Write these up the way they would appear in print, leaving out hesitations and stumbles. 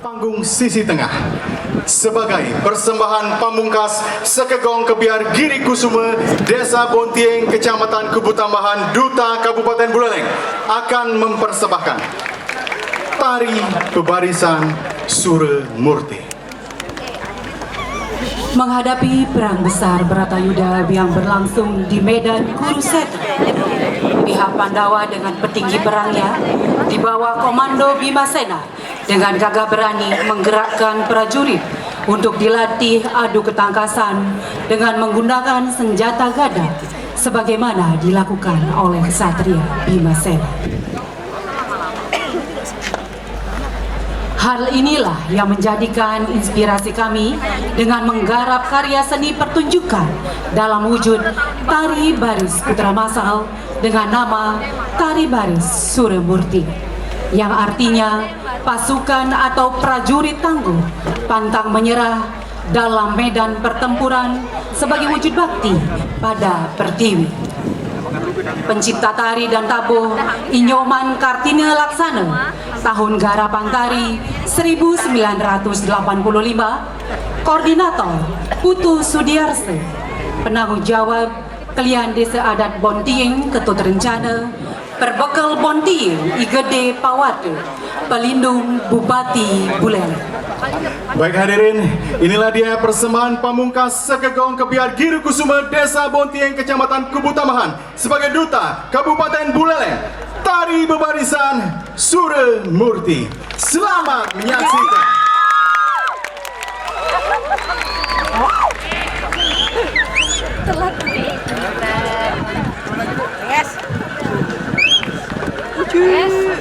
Panggung sisi tengah sebagai persembahan pamungkas Sekegong Kebiar Giri Kusuma, Desa Bontieng, Kecamatan Kubutambahan, Duta Kabupaten Buleleng akan mempersembahkan tari bebarisan Sura Murti. Menghadapi perang besar Bratayuda yang berlangsung di Medan Kurusetra, pihak Pandawa dengan petinggi perangnya di bawah komando Bimasena dengan gagah berani menggerakkan prajurit untuk dilatih adu ketangkasan dengan menggunakan senjata gada sebagaimana dilakukan oleh Ksatria Bimasena. Hal inilah yang menjadikan inspirasi kami dengan menggarap karya seni pertunjukan dalam wujud tari baris putra masal dengan nama Tari Baris Sura Murti, yang artinya pasukan atau prajurit tangguh pantang menyerah dalam medan pertempuran sebagai wujud bakti pada Pertiwi. Pencipta tari dan tabuh Inyoman Kartini Laksana, tahun garapan tari 1985, Koordinator Putu Sudiarse, penanggung jawab Kelian Desa Adat Bontieng Ketut Rencana, Perbekal Bontieng Igede Pawate, Pelindung Bupati Buleleng. Baik hadirin, inilah dia persembahan pamungkas Sekegong Kebiar Giri Kusuma, Desa Bontieng, Kecamatan Kubutambahan sebagai Duta Kabupaten Buleleng, tari bebarisan Sura Murti. Selamat menyaksikan. Yes. Yes.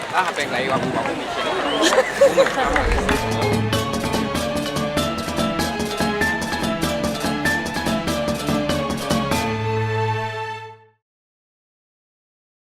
apa yang lain aku mikir